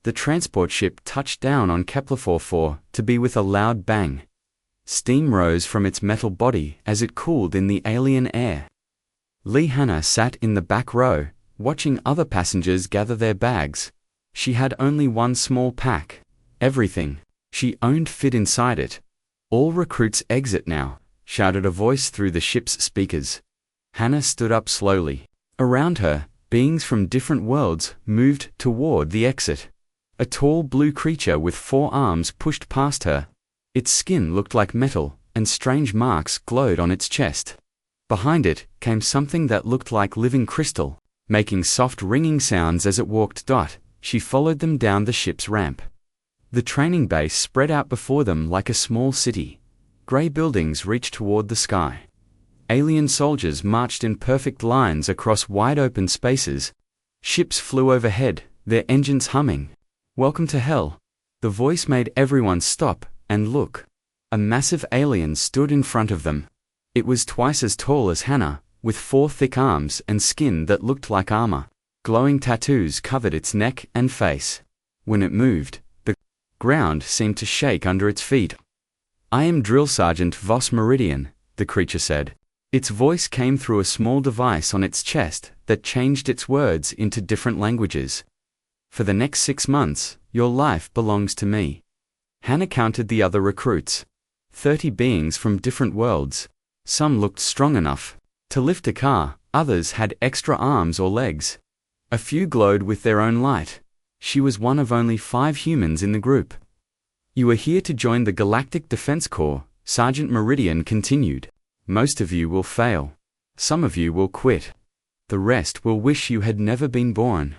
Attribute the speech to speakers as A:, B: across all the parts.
A: The transport ship touched down on Kepler 44 to be with a loud bang. Steam rose from its metal body as it cooled in the alien air. Hannah sat in the back row, watching other passengers gather their bags. She had only one small pack. Everything she owned fit inside it. "All recruits exit now," shouted a voice through the ship's speakers. Hannah stood up slowly. Around her, beings from different worlds moved toward the exit. A tall blue creature with 4 arms pushed past her. Its skin looked like metal, and strange marks glowed on its chest. Behind it came something that looked like living crystal, making soft ringing sounds as it walked. She followed them down the ship's ramp. The training base spread out before them like a small city. Gray buildings reached toward the sky. Alien soldiers marched in perfect lines across wide-open spaces. Ships flew overhead, their engines humming. "Welcome to hell." The voice made everyone stop and look. A massive alien stood in front of them. It was twice as tall as Hannah, with 4 thick arms and skin that looked like armor. Glowing tattoos covered its neck and face. When it moved, the ground seemed to shake under its feet. "I am Drill Sergeant Vos Meridian," the creature said. Its voice came through a small device on its chest that changed its words into different languages. "For the next 6 months, your life belongs to me." Hannah counted the other recruits. 30 beings from different worlds. Some looked strong enough to lift a car, others had extra arms or legs. A few glowed with their own light. She was one of only 5 humans in the group. "You are here to join the Galactic Defense Corps," Sergeant Meridian continued. "Most of you will fail. Some of you will quit. The rest will wish you had never been born."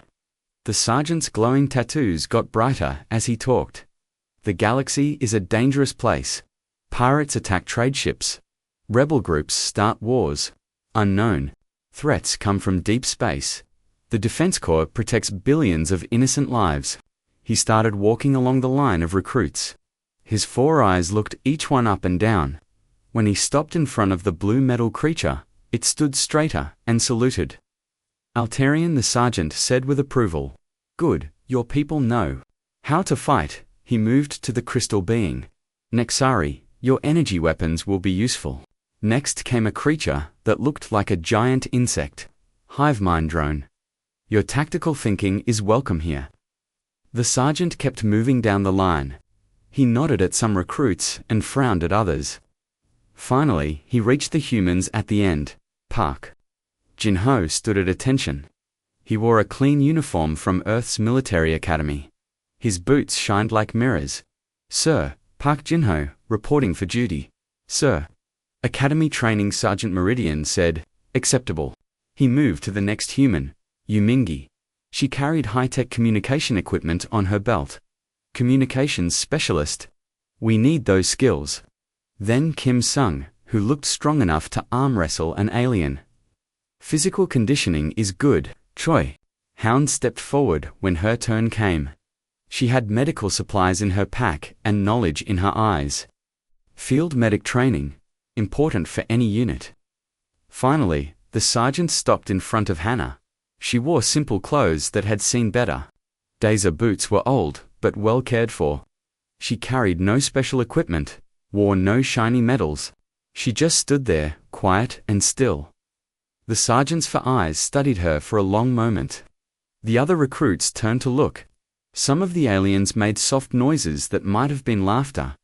A: The sergeant's glowing tattoos got brighter as he talked. "The galaxy is a dangerous place. Pirates attack trade ships. Rebel groups start wars. Unknown threats come from deep space. The Defense Corps protects billions of innocent lives." He started walking along the line of recruits. His 4 eyes looked each one up and down. When he stopped in front of the blue metal creature, it stood straighter and saluted. "Altarian," the sergeant said with approval. "Good, your people know how to fight." He moved to the crystal being. "Nexari, your energy weapons will be useful." Next came a creature that looked like a giant insect. "Hive mind drone. Your tactical thinking is welcome here." The sergeant kept moving down the line. He nodded at some recruits and frowned at others. Finally, he reached the humans at the end. Park Jin-ho stood at attention. He wore a clean uniform from Earth's military academy. His boots shined like mirrors. "Sir," Park Jin-ho, reporting for duty. "Sir." Academy Training Sergeant Meridian said, "Acceptable." He moved to the next human, Yumingi. She carried high-tech communication equipment on her belt. "Communications specialist. We need those skills." Then Kim Sung, who looked strong enough to arm wrestle an alien. "Physical conditioning is good." Choi Hound stepped forward when her turn came. She had medical supplies in her pack and knowledge in her eyes. Field medic training, important for any unit. Finally, the sergeant stopped in front of Hannah. She wore simple clothes that had seen better. Dazer boots were old, but well cared for. She carried no special equipment, wore no shiny medals. She just stood there, quiet and still. The sergeant's 4 eyes studied her for a long moment. The other recruits turned to look. Some of the aliens made soft noises that might have been laughter.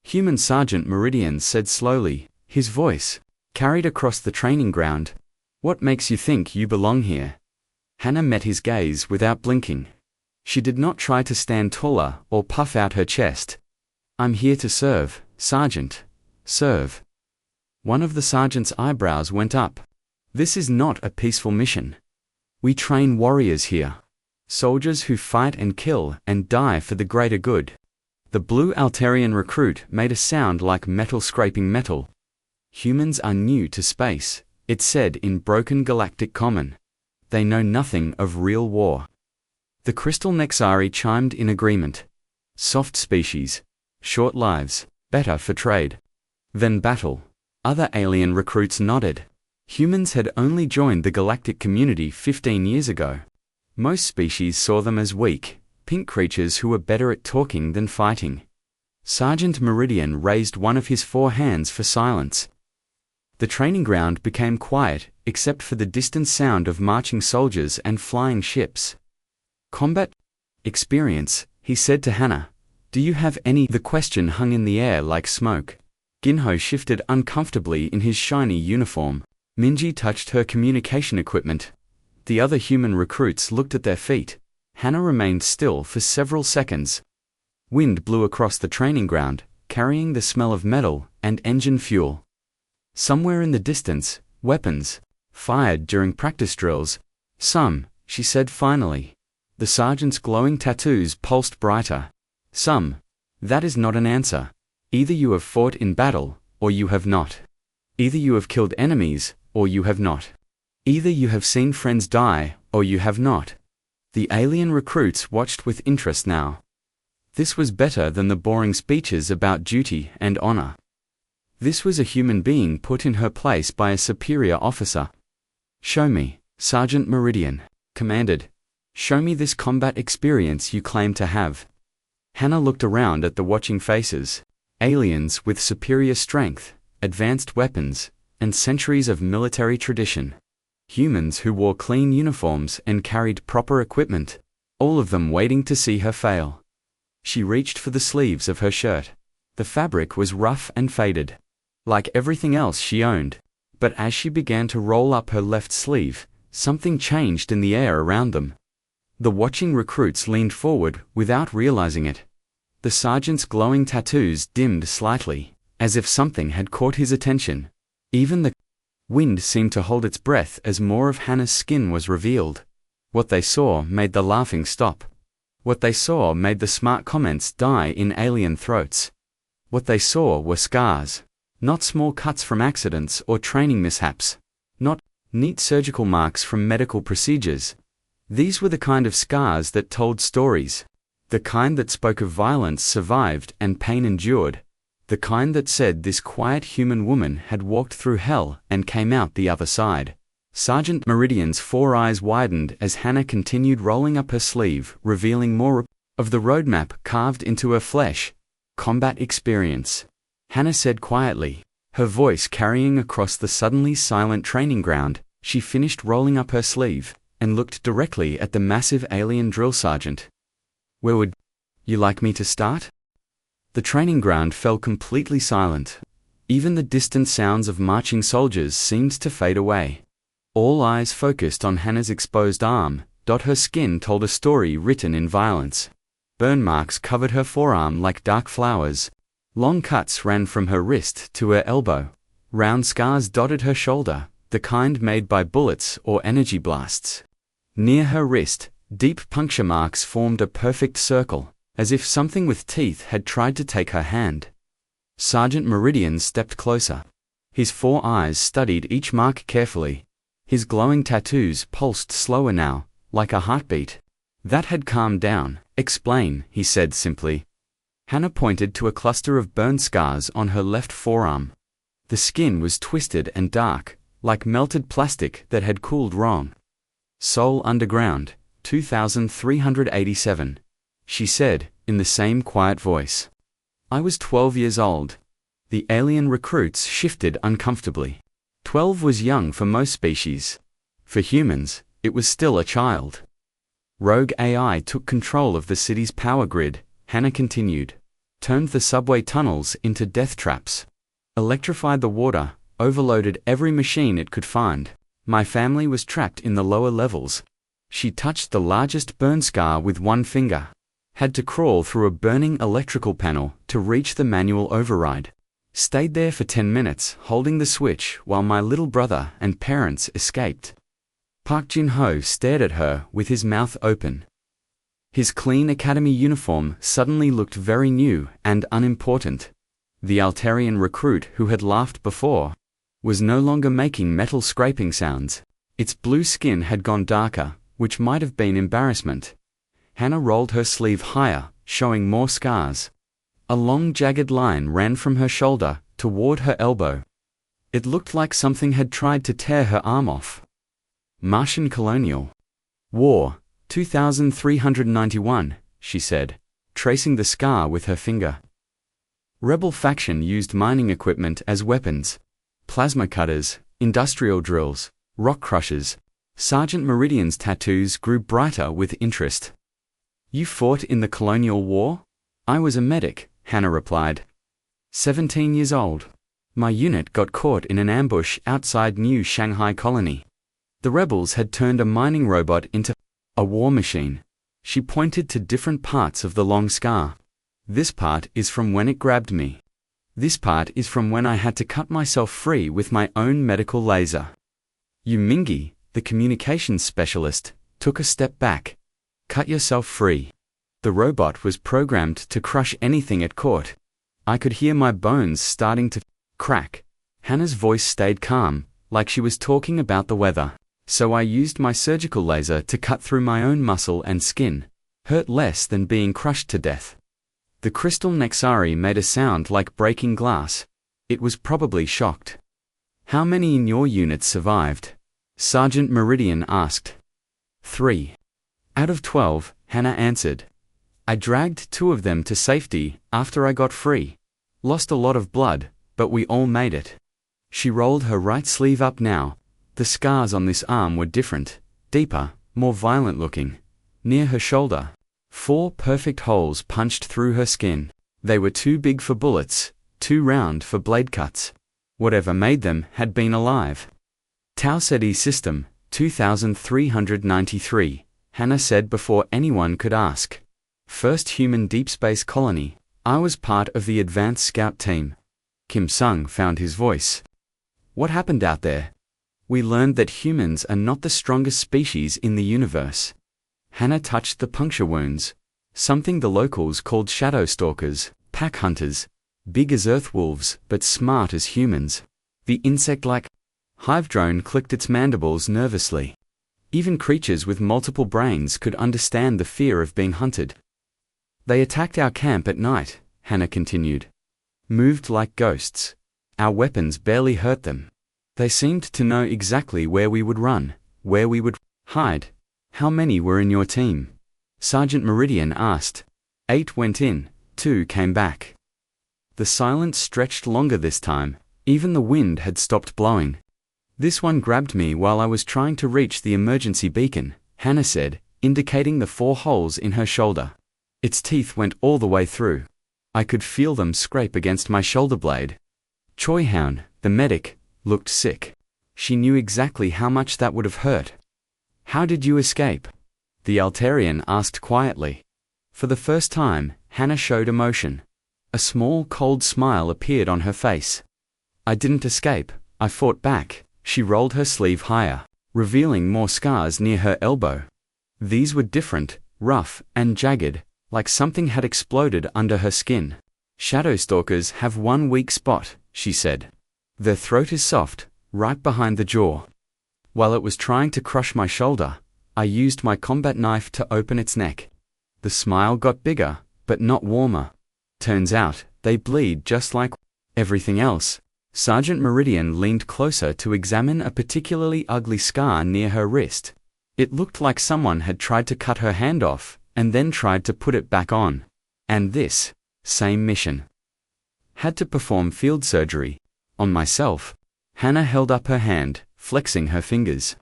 A: Human Sergeant Meridian said slowly, his voice carried across the training ground. "What makes you think you belong here?" Hannah met his gaze without blinking. She did not try to stand taller or puff out her chest. "I'm here to serve, Sergeant. Serve." One of the sergeant's eyebrows went up. "This is not a peaceful mission. We train warriors here. Soldiers who fight and kill and die for the greater good." The blue Altarian recruit made a sound like metal scraping metal. "Humans are new to space," it said in broken galactic common. "They know nothing of real war." The crystal Nexari chimed in agreement. "Soft species. Short lives. Better for trade than battle." Other alien recruits nodded. Humans had only joined the galactic community 15 years ago. Most species saw them as weak, pink creatures who were better at talking than fighting. Sergeant Meridian raised one of his 4 hands for silence. The training ground became quiet, except for the distant sound of marching soldiers and flying ships. Combat experience, he said to Hannah. Do you have any? The question hung in the air like smoke. Ginho shifted uncomfortably in his shiny uniform. Minji touched her communication equipment. The other human recruits looked at their feet. Hannah remained still for several seconds. Wind blew across the training ground, carrying the smell of metal and engine fuel. Somewhere in the distance, weapons fired during practice drills. Some, she said finally. The sergeant's glowing tattoos pulsed brighter. Some. That is not an answer. Either you have fought in battle, or you have not. Either you have killed enemies, or you have not. Either you have seen friends die, or you have not. The alien recruits watched with interest now. This was better than the boring speeches about duty and honor. This was a human being put in her place by a superior officer. Show me, Sergeant Meridian commanded. Show me this combat experience you claim to have. Hannah looked around at the watching faces. Aliens with superior strength, advanced weapons, and centuries of military tradition. Humans who wore clean uniforms and carried proper equipment. All of them waiting to see her fail. She reached for the sleeves of her shirt. The fabric was rough and faded, like everything else she owned. But as she began to roll up her left sleeve, something changed in the air around them. The watching recruits leaned forward without realizing it. The sergeant's glowing tattoos dimmed slightly, as if something had caught his attention. Even the wind seemed to hold its breath as more of Hannah's skin was revealed. What they saw made the laughing stop. What they saw made the smart comments die in alien throats. What they saw were scars. Not small cuts from accidents or training mishaps. Not neat surgical marks from medical procedures. These were the kind of scars that told stories. The kind that spoke of violence survived and pain endured. The kind that said this quiet human woman had walked through hell and came out the other side. Sergeant Meridian's 4 eyes widened as Hannah continued rolling up her sleeve, revealing more of the roadmap carved into her flesh. Combat experience, Hannah said quietly, her voice carrying across the suddenly silent training ground. She finished rolling up her sleeve and looked directly at the massive alien drill sergeant. Where would you like me to start? The training ground fell completely silent. Even the distant sounds of marching soldiers seemed to fade away. All eyes focused on Hannah's exposed arm. Her skin told a story written in violence. Burn marks covered her forearm like dark flowers. Long cuts ran from her wrist to her elbow. Round scars dotted her shoulder, the kind made by bullets or energy blasts. Near her wrist, deep puncture marks formed a perfect circle, as if something with teeth had tried to take her hand. Sergeant Meridian stepped closer. His 4 eyes studied each mark carefully. His glowing tattoos pulsed slower now, like a heartbeat. That had calmed down. Explain, he said simply. Hannah pointed to a cluster of burn scars on her left forearm. The skin was twisted and dark, like melted plastic that had cooled wrong. Seoul Underground, 2387, she said, in the same quiet voice. I was 12 years old. The alien recruits shifted uncomfortably. 12 was young for most species. For humans, it was still a child. Rogue AI took control of the city's power grid, Hannah continued. Turned the subway tunnels into death traps. Electrified the water, overloaded every machine it could find. My family was trapped in the lower levels. She touched the largest burn scar with one finger. Had to crawl through a burning electrical panel to reach the manual override. Stayed there for 10 minutes, holding the switch while my little brother and parents escaped. Park Jin-ho stared at her with his mouth open. His clean academy uniform suddenly looked very new and unimportant. The Altarian recruit who had laughed before was no longer making metal scraping sounds. Its blue skin had gone darker, which might have been embarrassment. Hannah rolled her sleeve higher, showing more scars. A long jagged line ran from her shoulder toward her elbow. It looked like something had tried to tear her arm off. Martian Colonial War, 2391, she said, tracing the scar with her finger. Rebel faction used mining equipment as weapons. Plasma cutters, industrial drills, rock crushers. Sergeant Meridian's tattoos grew brighter with interest. You fought in the colonial war? I was a medic, Hannah replied. 17 years old. My unit got caught in an ambush outside New Shanghai Colony. The rebels had turned a mining robot into a war machine. She pointed to different parts of the long scar. This part is from when it grabbed me. This part is from when I had to cut myself free with my own medical laser. Yu Mingi, the communications specialist, took a step back. Cut yourself free. The robot was programmed to crush anything it caught. I could hear my bones starting to crack. Hannah's voice stayed calm, like she was talking about the weather. So I used my surgical laser to cut through my own muscle and skin. Hurt less than being crushed to death. The crystal Nexari made a sound like breaking glass. It was probably shocked. How many in your unit survived? Sergeant Meridian asked. 3. Out of 12, Hannah answered. I dragged 2 of them to safety after I got free. Lost a lot of blood, but we all made it. She rolled her right sleeve up now. The scars on this arm were different, deeper, more violent looking. Near her shoulder, 4 perfect holes punched through her skin. They were too big for bullets, too round for blade cuts. Whatever made them had been alive. Tau Ceti System, 2393, Hannah said before anyone could ask. First human deep space colony. I was part of the advanced scout team. Kim Sung found his voice. What happened out there? We learned that humans are not the strongest species in the universe. Hannah touched the puncture wounds. Something the locals called shadow stalkers, pack hunters. Big as earth wolves, but smart as humans. The insect-like hive drone clicked its mandibles nervously. Even creatures with multiple brains could understand the fear of being hunted. They attacked our camp at night, Hannah continued. Moved like ghosts. Our weapons barely hurt them. They seemed to know exactly where we would run, where we would hide. How many were in your team? Sergeant Meridian asked. 8 went in, 2 came back. The silence stretched longer this time. Even the wind had stopped blowing. This one grabbed me while I was trying to reach the emergency beacon, Hannah said, indicating the 4 holes in her shoulder. Its teeth went all the way through. I could feel them scrape against my shoulder blade. Choi Houn, the medic, looked sick. She knew exactly how much that would have hurt. How did you escape? The Altarian asked quietly. For the first time, Hannah showed emotion. A small, cold smile appeared on her face. I didn't escape, I fought back. She rolled her sleeve higher, revealing more scars near her elbow. These were different, rough, and jagged, like something had exploded under her skin. Shadow stalkers have one weak spot, she said. Their throat is soft, right behind the jaw. While it was trying to crush my shoulder, I used my combat knife to open its neck. The smile got bigger, but not warmer. Turns out, they bleed just like everything else. Sergeant Meridian leaned closer to examine a particularly ugly scar near her wrist. It looked like someone had tried to cut her hand off, and then tried to put it back on. And this, same mission. Had to perform field surgery. On myself. Hannah held up her hand, flexing her fingers.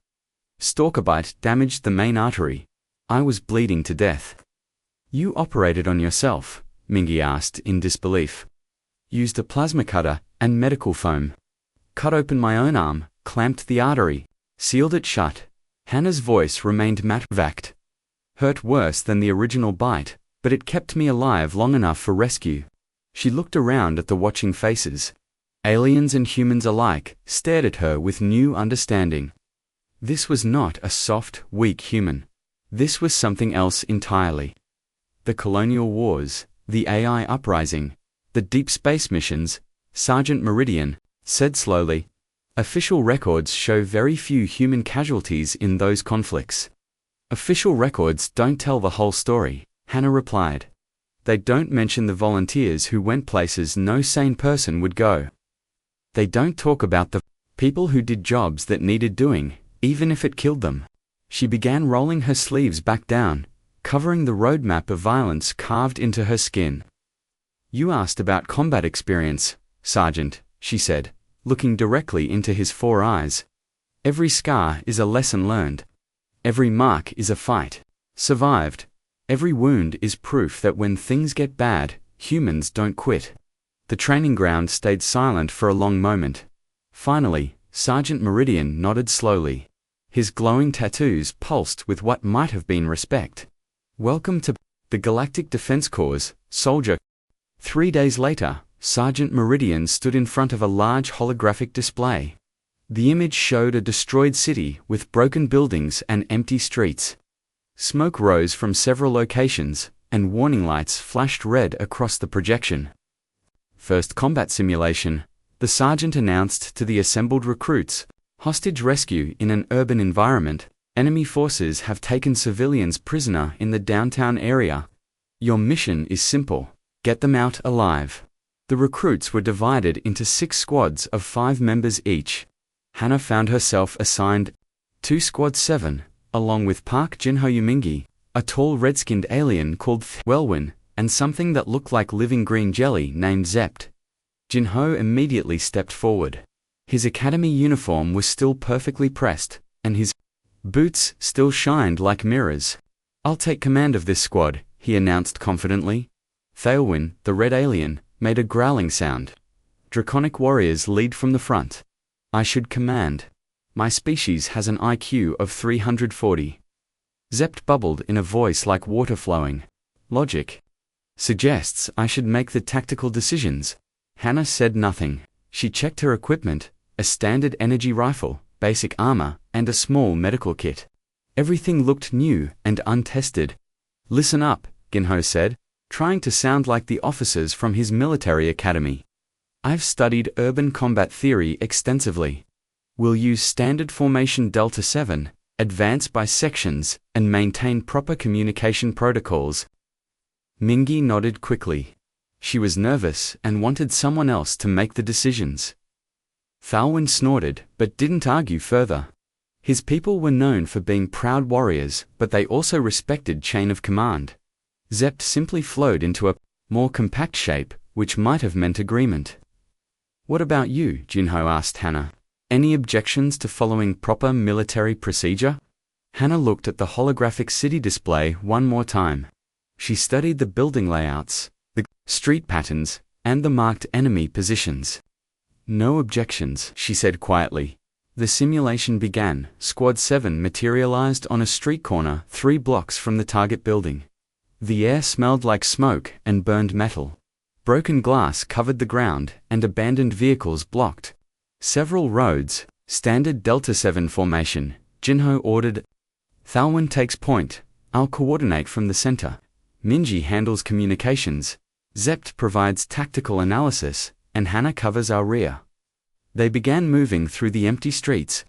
A: Stalker bite damaged the main artery. I was bleeding to death. You operated on yourself, Mingi asked in disbelief. Used a plasma cutter and medical foam. Cut open my own arm, clamped the artery, sealed it shut. Hannah's voice remained matter-of-fact. Hurt worse than the original bite, but it kept me alive long enough for rescue. She looked around at the watching faces. Aliens and humans alike stared at her with new understanding. This was not a soft, weak human. This was something else entirely. The colonial wars, the AI uprising, the deep space missions, Sergeant Meridian said slowly. Official records show very few human casualties in those conflicts. Official records don't tell the whole story, Hannah replied. They don't mention the volunteers who went places no sane person would go. They don't talk about the people who did jobs that needed doing, even if it killed them. She began rolling her sleeves back down, covering the roadmap of violence carved into her skin. "You asked about combat experience, Sergeant," she said, looking directly into his 4 eyes. "Every scar is a lesson learned. Every mark is a fight survived. Every wound is proof that when things get bad, humans don't quit." The training ground stayed silent for a long moment. Finally, Sergeant Meridian nodded slowly. His glowing tattoos pulsed with what might have been respect. "Welcome to the Galactic Defense Corps, soldier." 3 days later, Sergeant Meridian stood in front of a large holographic display. The image showed a destroyed city with broken buildings and empty streets. Smoke rose from several locations, and warning lights flashed red across the projection. "First combat simulation," the sergeant announced to the assembled recruits. "Hostage rescue in an urban environment. Enemy forces have taken civilians prisoner in the downtown area. Your mission is simple: get them out alive." The recruits were divided into 6 squads of 5 members each. Hannah found herself assigned to Squad 7, along with Park Jinho Yumingi, a tall red-skinned alien called Welwyn, and something that looked like living green jelly named Zept. Jinho immediately stepped forward. His academy uniform was still perfectly pressed, and his boots still shined like mirrors. "I'll take command of this squad," he announced confidently. Thailwyn, the red alien, made a growling sound. "Draconic warriors lead from the front. I should command. My species has an IQ of 340. Zept bubbled in a voice like water flowing. "Logic suggests I should make the tactical decisions." Hannah said nothing. She checked her equipment: a standard energy rifle, basic armor, and a small medical kit. Everything looked new and untested. "Listen up," Ginho said, trying to sound like the officers from his military academy. "I've studied urban combat theory extensively. We'll use standard formation Delta 7, advance by sections, and maintain proper communication protocols." Mingi nodded quickly. She was nervous and wanted someone else to make the decisions. Thalwyn snorted, but didn't argue further. His people were known for being proud warriors, but they also respected chain of command. Zept simply flowed into a more compact shape, which might have meant agreement. "What about you?" Jinho asked Hannah. "Any objections to following proper military procedure?" Hannah looked at the holographic city display one more time. She studied the building layouts, the street patterns, and the marked enemy positions. "No objections," she said quietly. The simulation began. Squad 7 materialized on a street corner 3 blocks from the target building. The air smelled like smoke and burned metal. Broken glass covered the ground, and abandoned vehicles blocked several roads. "Standard Delta 7 formation," Jinho ordered. "Thalwyn takes point. I'll coordinate from the center. Minji handles communications. Zept provides tactical analysis, and Hannah covers our rear." They began moving through the empty streets.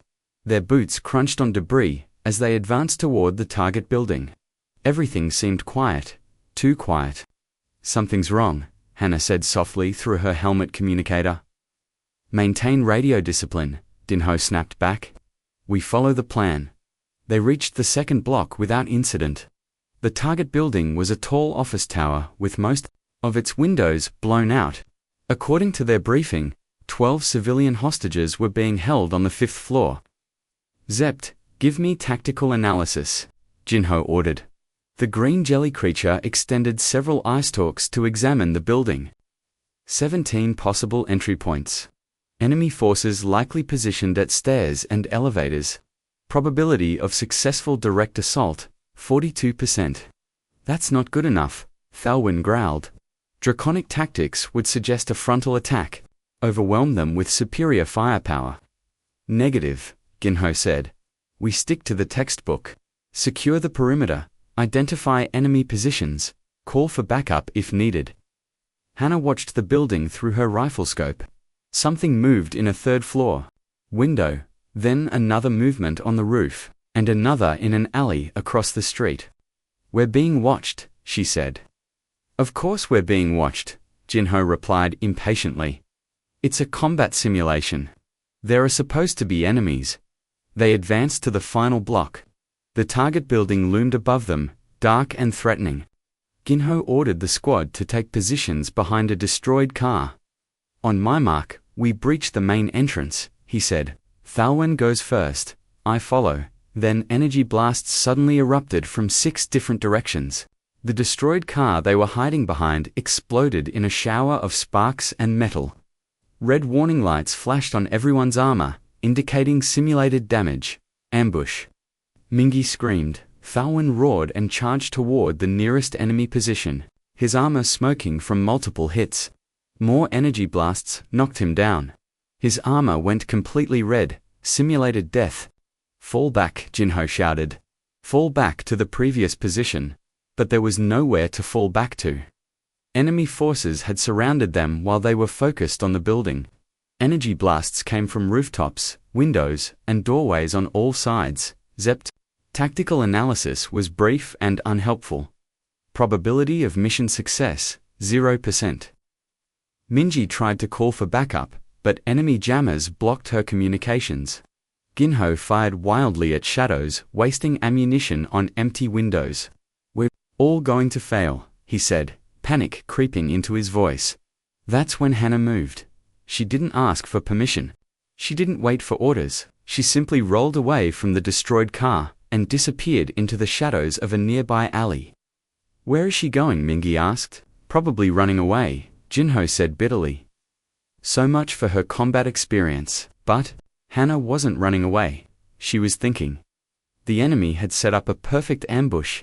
A: Their boots crunched on debris as they advanced toward the target building. Everything seemed quiet, too quiet. "Something's wrong," Hannah said softly through her helmet communicator. "Maintain radio discipline," Jinho snapped back. "We follow the plan." They reached the second block without incident. The target building was a tall office tower with most of its windows blown out. According to their briefing, 12 civilian hostages were being held on the 5th floor. "Zept, give me tactical analysis," Jinho ordered. The green jelly creature extended several eye stalks to examine the building. 17 possible entry points. Enemy forces likely positioned at stairs and elevators. Probability of successful direct assault, 42%. "That's not good enough," Thalwyn growled. "Draconic tactics would suggest a frontal attack. Overwhelm them with superior firepower." "Negative," Ginho said. "We stick to the textbook. Secure the perimeter, identify enemy positions, call for backup if needed." Hannah watched the building through her rifle scope. Something moved in a 3rd floor window, then another movement on the roof, and another in an alley across the street. "We're being watched," she said. "Of course we're being watched," Jinho replied impatiently. "It's a combat simulation. There are supposed to be enemies." They advanced to the final block. The target building loomed above them, dark and threatening. Ginho ordered the squad to take positions behind a destroyed car. On my mark, we breach the main entrance, he said. Thalwen goes first, I follow. Then energy blasts suddenly erupted from 6 different directions. The destroyed car they were hiding behind exploded in a shower of sparks and metal. Red warning lights flashed on everyone's armor, indicating simulated damage. Ambush. Mingi screamed. Thalwen roared and charged toward the nearest enemy position, his armor smoking from multiple hits. More energy blasts knocked him down. His armor went completely red, simulated death. Fall back, Jinho shouted. Fall back to the previous position. But there was nowhere to fall back to. Enemy forces had surrounded them while they were focused on the building. Energy blasts came from rooftops, windows, and doorways on all sides. Zept. Tactical analysis was brief and unhelpful. Probability of mission success, 0%. Minji tried to call for backup, but enemy jammers blocked her communications. Ginho fired wildly at shadows, wasting ammunition on empty windows. We're all going to fail, he said, panic creeping into his voice. That's when Hannah moved. She didn't ask for permission. She didn't wait for orders. She simply rolled away from the destroyed car and disappeared into the shadows of a nearby alley. Where is she going? Mingi asked. Probably running away, Jinho said bitterly. So much for her combat experience. But Hannah wasn't running away. She was thinking. The enemy had set up a perfect ambush.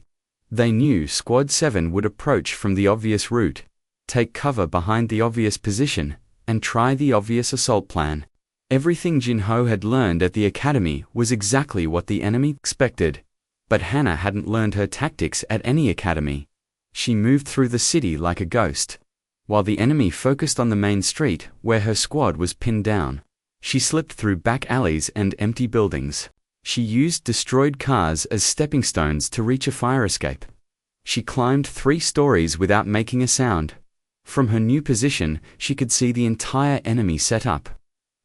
A: They knew Squad 7 would approach from the obvious route, take cover behind the obvious position, and try the obvious assault plan. Everything Jinho had learned at the academy was exactly what the enemy expected. But Hannah hadn't learned her tactics at any academy. She moved through the city like a ghost, while the enemy focused on the main street where her squad was pinned down. She slipped through back alleys and empty buildings. She used destroyed cars as stepping stones to reach a fire escape. She climbed 3 stories without making a sound. From her new position, she could see the entire enemy set up.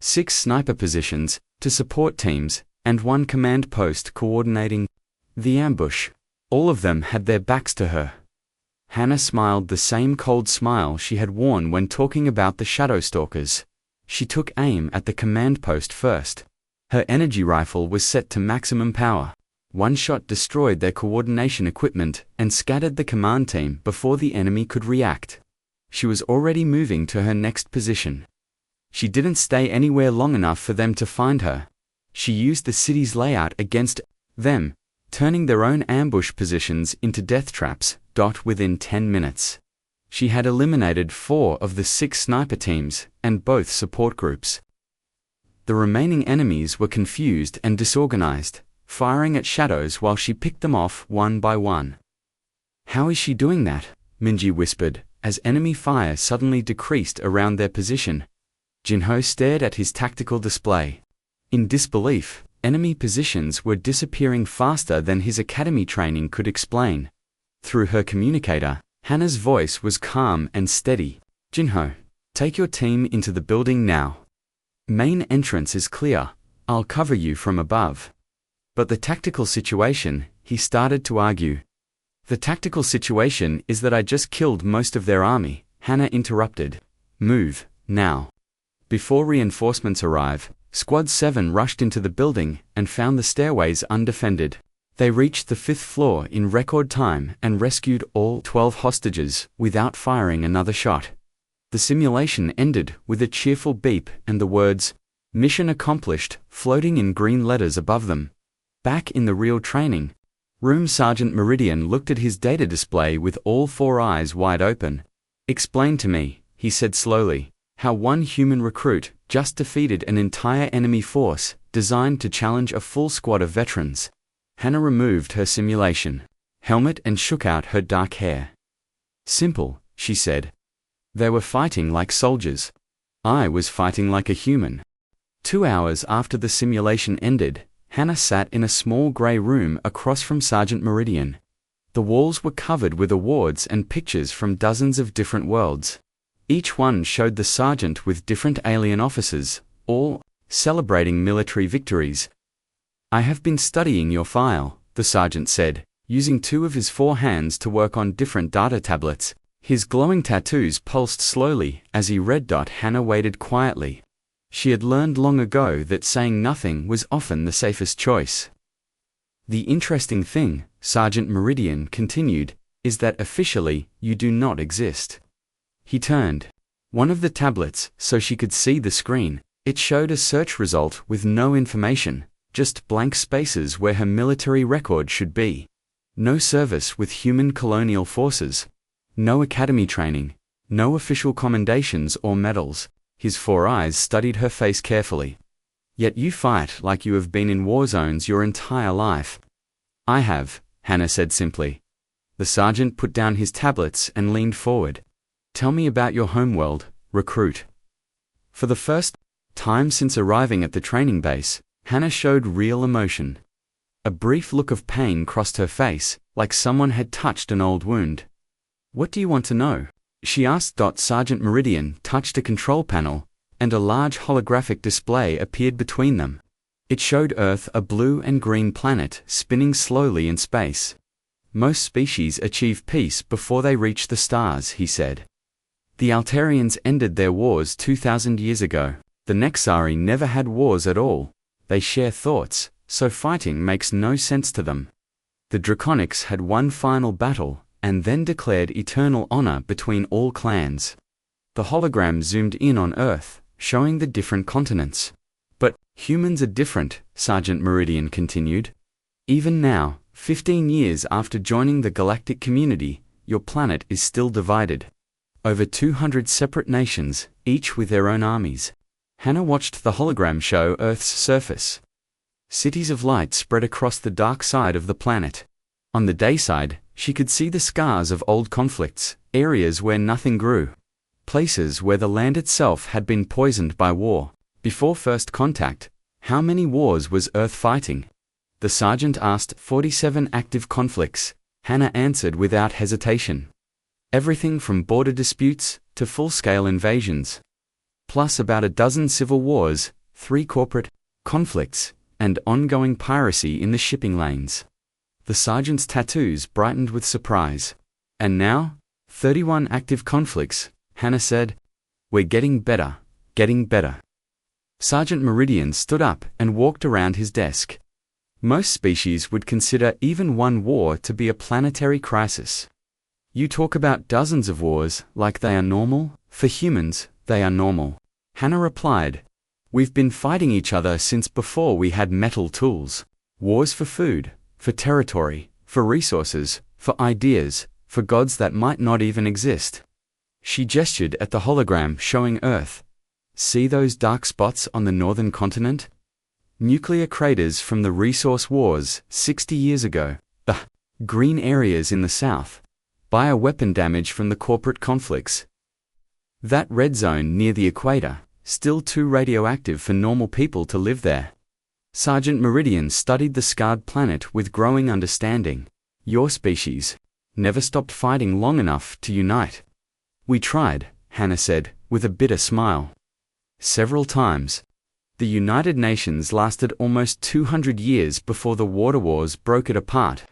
A: 6 sniper positions, 2 support teams, and 1 command post coordinating the ambush. All of them had their backs to her. Hannah smiled the same cold smile she had worn when talking about the shadow stalkers. She took aim at the command post first. Her energy rifle was set to maximum power. 1 shot destroyed their coordination equipment and scattered the command team before the enemy could react. She was already moving to her next position. She didn't stay anywhere long enough for them to find her. She used the city's layout against them, turning their own ambush positions into death traps. Within 10 minutes. She had eliminated 4 of the 6 sniper teams and both support groups. The remaining enemies were confused and disorganized, firing at shadows while she picked them off one by one. How is she doing that? Minji whispered, as enemy fire suddenly decreased around their position. Jinho stared at his tactical display. In disbelief, enemy positions were disappearing faster than his academy training could explain. Through her communicator, Hannah's voice was calm and steady. Jinho, take your team into the building now. Main entrance is clear. I'll cover you from above. But the tactical situation, he started to argue. The tactical situation is that I just killed most of their army, Hannah interrupted. Move, now. Before reinforcements arrive, Squad 7 rushed into the building and found the stairways undefended. They reached the 5th floor in record time and rescued all 12 hostages without firing another shot. The simulation ended with a cheerful beep and the words, "Mission accomplished," floating in green letters above them. Back in the real training room, Sergeant Meridian looked at his data display with all 4 eyes wide open. Explain to me, he said slowly, how 1 human recruit just defeated an entire enemy force designed to challenge a full squad of veterans. Hannah removed her simulation helmet and shook out her dark hair. Simple, she said. They were fighting like soldiers. I was fighting like a human. 2 hours after the simulation ended, Hannah sat in a small grey room across from Sergeant Meridian. The walls were covered with awards and pictures from dozens of different worlds. Each one showed the sergeant with different alien officers, all celebrating military victories. I have been studying your file, the sergeant said, Using two of his 4 hands to work on different data tablets, his glowing tattoos pulsed slowly as he read. Hannah waited quietly. She had learned long ago that saying nothing was often the safest choice. The interesting thing, Sergeant Meridian continued, is that officially, you do not exist. He turned one of the tablets so she could see the screen. It showed a search result with no information, just blank spaces where her military record should be. No service with human colonial forces. No academy training. No official commendations or medals. His 4 eyes studied her face carefully. Yet you fight like you have been in war zones your entire life. I have, Hannah said simply. The sergeant put down his tablets and leaned forward. Tell me about your homeworld, recruit. For the first time since arriving at the training base, Hannah showed real emotion. A brief look of pain crossed her face, like someone had touched an old wound. What do you want to know? She asked. Sergeant Meridian touched a control panel, and a large holographic display appeared between them. It showed Earth, a blue and green planet, spinning slowly in space. Most species achieve peace before they reach the stars, he said. The Altarians ended their wars 2,000 years ago. The Nexari never had wars at all. They share thoughts, so fighting makes no sense to them. The Draconics had one final battle, and then declared eternal honor between all clans. The hologram zoomed in on Earth, showing the different continents. But humans are different, Sergeant Meridian continued. Even now, 15 years after joining the galactic community, your planet is still divided. Over 200 separate nations, each with their own armies. Hannah watched the hologram show Earth's surface. Cities of light spread across the dark side of the planet. On the day side, she could see the scars of old conflicts, areas where nothing grew. Places where the land itself had been poisoned by war. Before first contact, how many wars was Earth fighting? The sergeant asked. 47 active conflicts, Hannah answered without hesitation. Everything from border disputes to full-scale invasions. Plus about a dozen civil wars, 3 corporate conflicts, and ongoing piracy in the shipping lanes. The sergeant's tattoos brightened with surprise. And now, 31 active conflicts, Hannah said. We're getting better, getting better. Sergeant Meridian stood up and walked around his desk. Most species would consider even one war to be a planetary crisis. You talk about dozens of wars like they are normal. For humans, they are normal. Hannah replied. We've been fighting each other since before we had metal tools. Wars for food, for territory, for resources, for ideas, for gods that might not even exist. She gestured at the hologram showing Earth. See those dark spots on the northern continent? Nuclear craters from the resource wars 60 years ago. The green areas in the south. Bioweapon damage from the corporate conflicts. That red zone near the equator, still too radioactive for normal people to live there. Sergeant Meridian studied the scarred planet with growing understanding. Your species never stopped fighting long enough to unite. We tried, Hannah said, with a bitter smile. Several times. The United Nations lasted almost 200 years before the water wars broke it apart.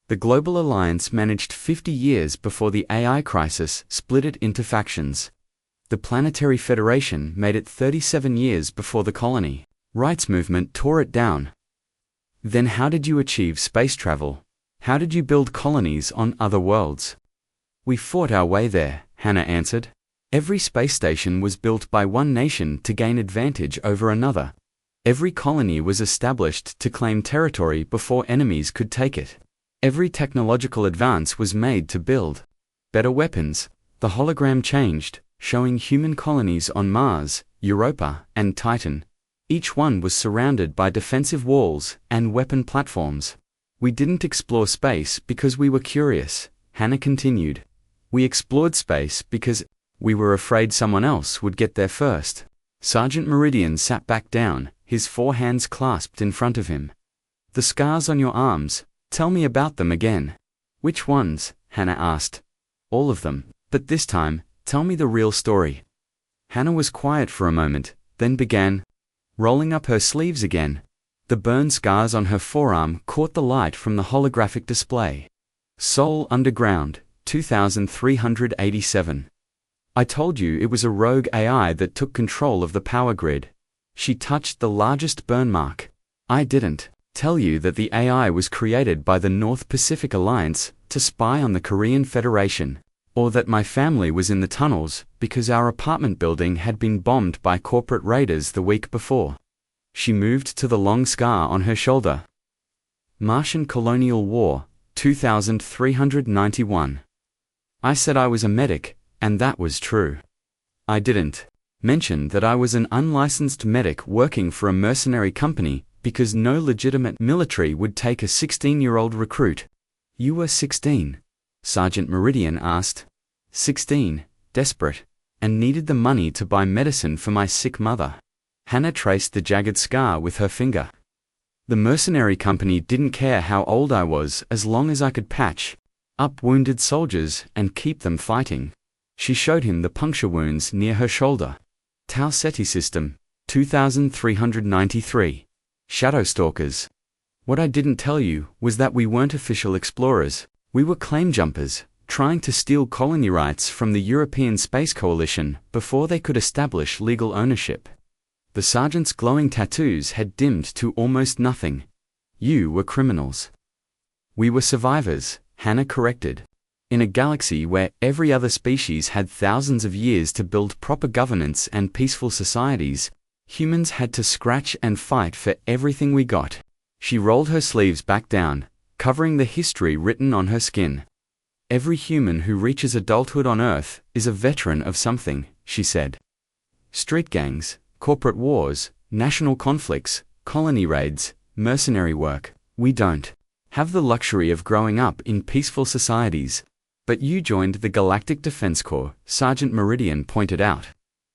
A: The Global Alliance managed 50 years before the AI crisis split it into factions. The Planetary Federation made it 37 years before the colony rights movement tore it down. Then how did you achieve space travel? How did you build colonies on other worlds? We fought our way there, Hannah answered. Every space station was built by one nation to gain advantage over another. Every colony was established to claim territory before enemies could take it. Every technological advance was made to build better weapons. The hologram changed, showing human colonies on Mars, Europa, and Titan. Each one was surrounded by defensive walls and weapon platforms. We didn't explore space because we were curious, Hannah continued. We explored space because we were afraid someone else would get there first. Sergeant Meridian sat back down, his 4 hands clasped in front of him. The scars on your arms, tell me about them again. Which ones? Hannah asked. All of them, but this time, tell me the real story. Hannah was quiet for a moment, then began rolling up her sleeves again. The The burn scars on her forearm caught the light from the holographic display. Seoul Underground, 2387. I told you it was a rogue AI that took control of the power grid. She touched the largest burn mark. I didn't tell you that the AI was created by the North Pacific Alliance to spy on the Korean Federation, or that my family was in the tunnels because our apartment building had been bombed by corporate raiders the week before. She moved to the long scar on her shoulder. Martian Colonial War, 2391. I said I was a medic, and that was true. I didn't mention that I was an unlicensed medic working for a mercenary company because no legitimate military would take a 16-year-old recruit. You were 16? Sergeant Meridian asked. 16, desperate, and needed the money to buy medicine for my sick mother. Hannah traced the jagged scar with her finger. The mercenary company didn't care how old I was as long as I could patch up wounded soldiers and keep them fighting. She showed him the puncture wounds near her shoulder. Tau Ceti System, 2393. Shadow Stalkers. What I didn't tell you was that we weren't official explorers. We were claim jumpers, trying to steal colony rights from the European Space Coalition before they could establish legal ownership. The sergeant's glowing tattoos had dimmed to almost nothing. You were criminals. We were survivors, Hannah corrected. In a galaxy where every other species had thousands of years to build proper governance and peaceful societies, humans had to scratch and fight for everything we got. She rolled her sleeves back down, covering the history written on her skin. Every human who reaches adulthood on Earth is a veteran of something, she said. Street gangs, corporate wars, national conflicts, colony raids, mercenary work. We don't have the luxury of growing up in peaceful societies. But you joined the Galactic Defense Corps, Sergeant Meridian pointed out.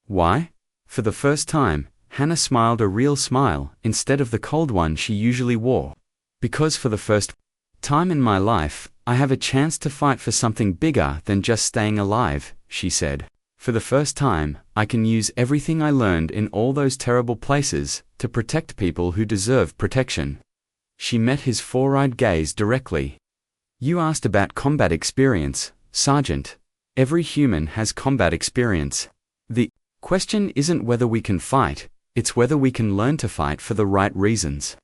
A: Why? For the first time, Hannah smiled a real smile instead of the cold one she usually wore. Because for the first time in my life, I have a chance to fight for something bigger than just staying alive, she said. For the first time, I can use everything I learned in all those terrible places to protect people who deserve protection. She met his four-eyed gaze directly. You asked about combat experience, Sergeant. Every human has combat experience. The question isn't whether we can fight, it's whether we can learn to fight for the right reasons.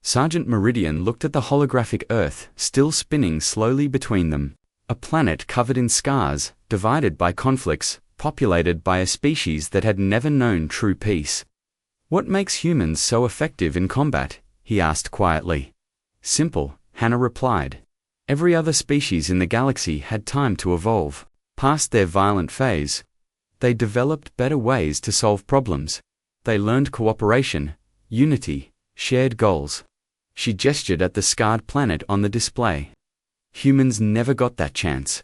A: Sergeant Meridian looked at the holographic Earth, still spinning slowly between them. A planet covered in scars, divided by conflicts, populated by a species that had never known true peace. What makes humans so effective in combat? He asked quietly. Simple, Hannah replied. Every other species in the galaxy had time to evolve. Past their violent phase, they developed better ways to solve problems. They learned cooperation, unity, shared goals. She gestured at the scarred planet on the display. Humans never got that chance.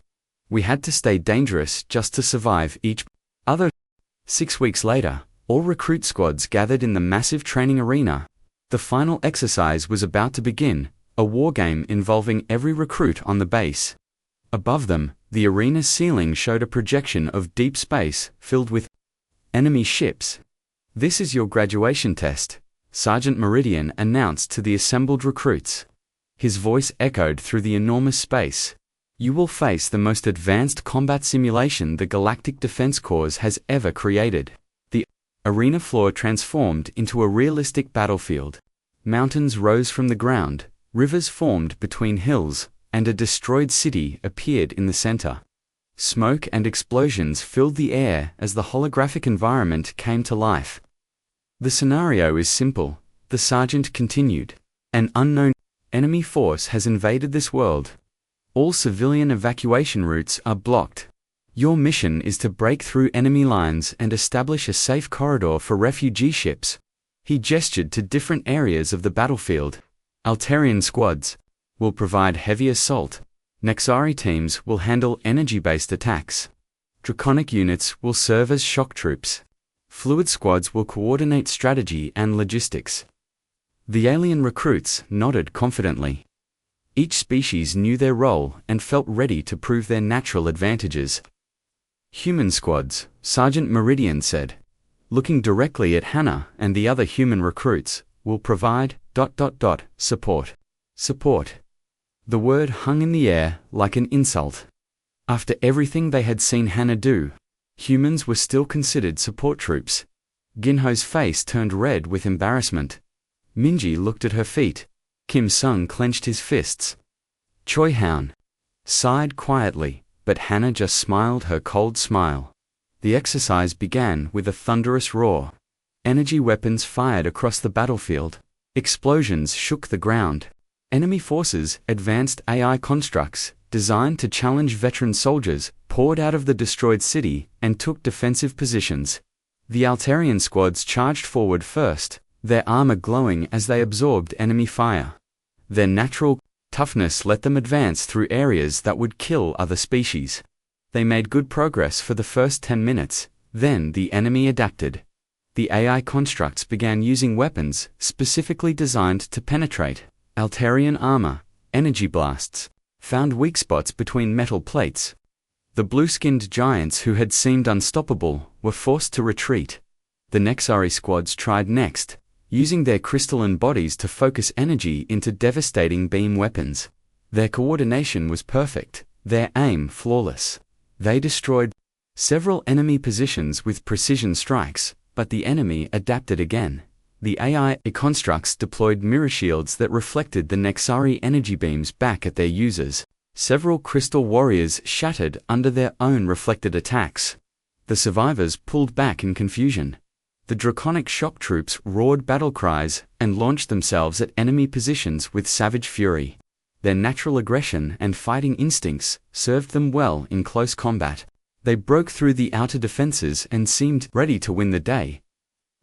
A: We had to stay dangerous just to survive each other. 6 weeks later, all recruit squads gathered in the massive training arena. The final exercise was about to begin, a war game involving every recruit on the base. Above them, the arena's ceiling showed a projection of deep space filled with enemy ships. This is your graduation test, Sergeant Meridian announced to the assembled recruits. His voice echoed through the enormous space. You will face the most advanced combat simulation the Galactic Defense Corps has ever created. The arena floor transformed into a realistic battlefield. Mountains rose from the ground, rivers formed between hills, and a destroyed city appeared in the center. Smoke and explosions filled the air as the holographic environment came to life. The scenario is simple, the sergeant continued. An unknown enemy force has invaded this world. All civilian evacuation routes are blocked. Your mission is to break through enemy lines and establish a safe corridor for refugee ships. He gestured to different areas of the battlefield. Altarian squads will provide heavy assault. Nexari teams will handle energy-based attacks. Draconic units will serve as shock troops. Fluid squads will coordinate strategy and logistics. The alien recruits nodded confidently. Each species knew their role and felt ready to prove their natural advantages. Human squads, Sergeant Meridian said, looking directly at Hannah and the other human recruits, will provide Support. Support. The word hung in the air like an insult. After everything they had seen Hannah do, humans were still considered support troops. Ginho's face turned red with embarrassment. Minji looked at her feet. Kim Sung clenched his fists. Choi Houn sighed quietly, but Hannah just smiled her cold smile. The exercise began with a thunderous roar. Energy weapons fired across the battlefield. Explosions shook the ground. Enemy forces, advanced AI constructs, designed to challenge veteran soldiers, poured out of the destroyed city and took defensive positions. The Altarian squads charged forward first, their armor glowing as they absorbed enemy fire. Their natural toughness let them advance through areas that would kill other species. They made good progress for the first 10 minutes, then the enemy adapted. The AI constructs began using weapons specifically designed to penetrate. Altarian armor, energy blasts, found weak spots between metal plates. The blue-skinned giants who had seemed unstoppable were forced to retreat. The Nexari squads tried next, using their crystalline bodies to focus energy into devastating beam weapons. Their coordination was perfect, their aim flawless. They destroyed several enemy positions with precision strikes, but the enemy adapted again. The AI constructs deployed mirror shields that reflected the Nexari energy beams back at their users. Several crystal warriors shattered under their own reflected attacks. The survivors pulled back in confusion. The draconic shock troops roared battle cries and launched themselves at enemy positions with savage fury. Their natural aggression and fighting instincts served them well in close combat. They broke through the outer defenses and seemed ready to win the day.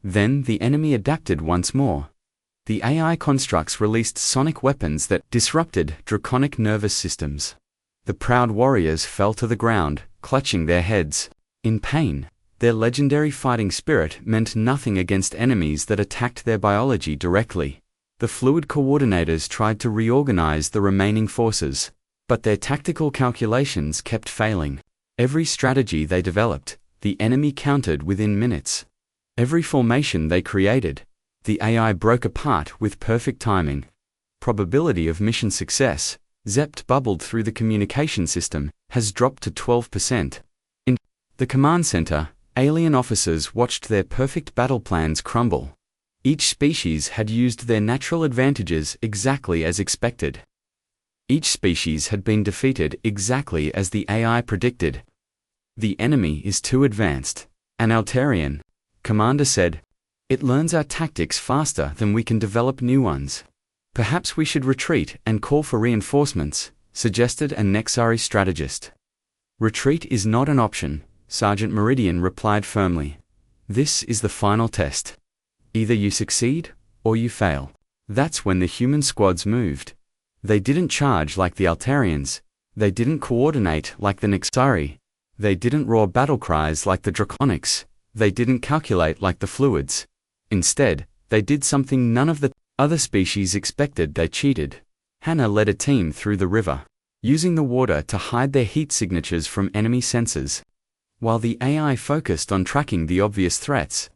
A: Then the enemy adapted once more. The AI constructs released sonic weapons that disrupted draconic nervous systems. The proud warriors fell to the ground, clutching their heads. In pain, their legendary fighting spirit meant nothing against enemies that attacked their biology directly. The fluid coordinators tried to reorganize the remaining forces, but their tactical calculations kept failing. Every strategy they developed, the enemy countered within minutes. Every formation they created, the AI broke apart with perfect timing. Probability of mission success, Zept bubbled through the communication system, has dropped to 12%. In the command center, alien officers watched their perfect battle plans crumble. Each species had used their natural advantages exactly as expected. Each species had been defeated exactly as the AI predicted. The enemy is too advanced, an Altarian commander said. It learns our tactics faster than we can develop new ones. Perhaps we should retreat and call for reinforcements, suggested a Nexari strategist. Retreat is not an option, Sergeant Meridian replied firmly. This is the final test. Either you succeed, or you fail. That's when the human squads moved. They didn't charge like the Altarians. They didn't coordinate like the Nexari. They didn't roar battle cries like the Draconics. They didn't calculate like the Fluids. Instead, they did something none of the other species expected. They cheated. Hannah led a team through the river, using the water to hide their heat signatures from enemy sensors. While the AI focused on tracking the obvious threats,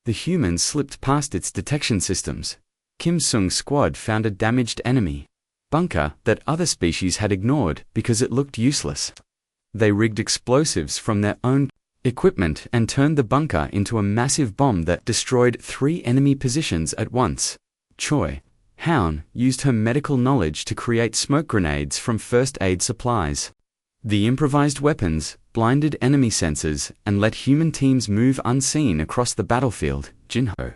A: the humans slipped past its detection systems. Kim Sung's squad found a damaged enemy bunker that other species had ignored because it looked useless. They rigged explosives from their own equipment and turned the bunker into a massive bomb that destroyed 3 enemy positions at once. Choi Houn used her medical knowledge to create smoke grenades from first aid supplies. The improvised weapons blinded enemy sensors and let human teams move unseen across the battlefield. Jinho,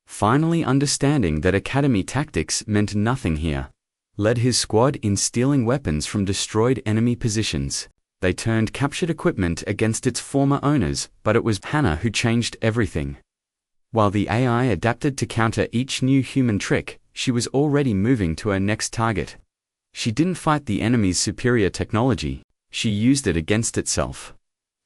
A: finally understanding that academy tactics meant nothing here, led his squad in stealing weapons from destroyed enemy positions. They turned captured equipment against its former owners, but it was Hannah who changed everything. While the AI adapted to counter each new human trick, she was already moving to her next target. She didn't fight the enemy's superior technology, she used it against itself.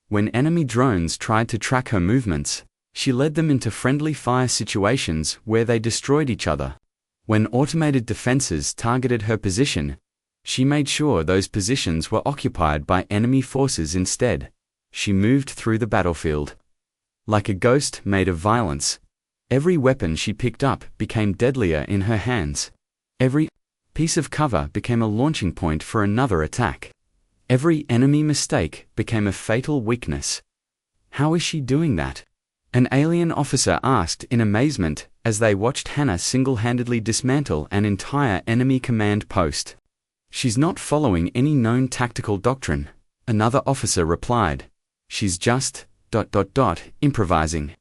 A: When enemy drones tried to track her movements, she led them into friendly fire situations where they destroyed each other. When automated defenses targeted her position, she made sure those positions were occupied by enemy forces instead. She moved through the battlefield like a ghost made of violence. Every weapon she picked up became deadlier in her hands. Every piece of cover became a launching point for another attack. Every enemy mistake became a fatal weakness. How is she doing that? An alien officer asked in amazement as they watched Hannah single-handedly dismantle an entire enemy command post. She's not following any known tactical doctrine, another officer replied. She's just ... improvising.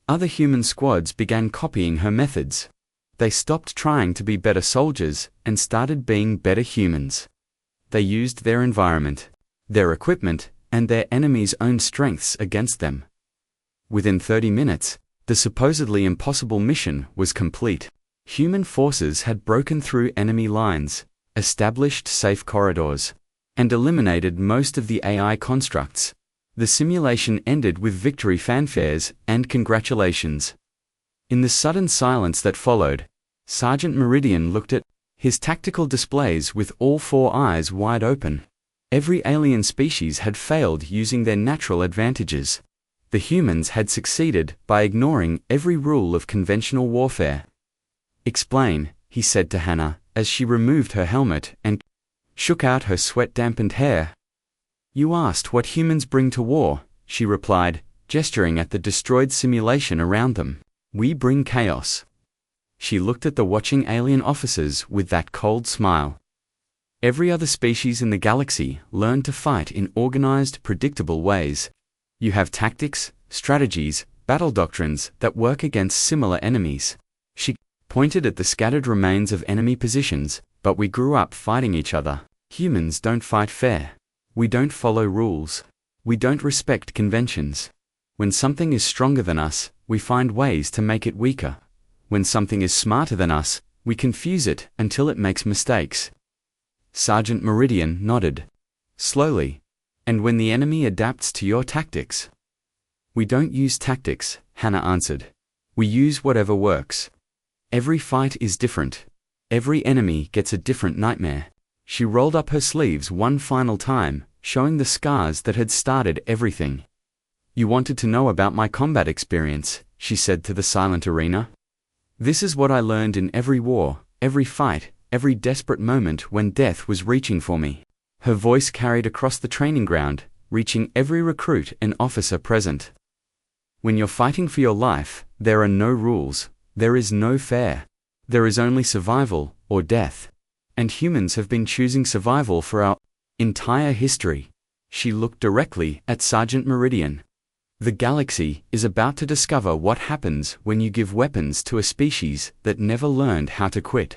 A: Other human squads began copying her methods. They stopped trying to be better soldiers and started being better humans. They used their environment, their equipment, and their enemies' own strengths against them. Within 30 minutes, the supposedly impossible mission was complete. Human forces had broken through enemy lines, established safe corridors, and eliminated most of the AI constructs. The simulation ended with victory fanfares and congratulations. In the sudden silence that followed, Sergeant Meridian looked at his tactical displays with all four eyes wide open. Every alien species had failed using their natural advantages. The humans had succeeded by ignoring every rule of conventional warfare. "Explain," he said to Hannah, as she removed her helmet and shook out her sweat-dampened hair. "You asked what humans bring to war," she replied, gesturing at the destroyed simulation around them. "We bring chaos." She looked at the watching alien officers with that cold smile. Every other species in the galaxy learned to fight in organized, predictable ways. You have tactics, strategies, battle doctrines that work against similar enemies. She pointed at the scattered remains of enemy positions, but we grew up fighting each other. Humans don't fight fair. We don't follow rules. We don't respect conventions. When something is stronger than us, we find ways to make it weaker. When something is smarter than us, we confuse it until it makes mistakes. Sergeant Meridian nodded. Slowly. "And when the enemy adapts to your tactics?" "We don't use tactics," Hannah answered. "We use whatever works. Every fight is different. Every enemy gets a different nightmare." She rolled up her sleeves one final time, showing the scars that had started everything. "You wanted to know about my combat experience," she said to the silent arena. "This is what I learned in every war, every fight, every desperate moment when death was reaching for me." Her voice carried across the training ground, reaching every recruit and officer present. "When you're fighting for your life, there are no rules, there is no fair. There is only survival or death. And humans have been choosing survival for our entire history." She looked directly at Sergeant Meridian. "The galaxy is about to discover what happens when you give weapons to a species that never learned how to quit."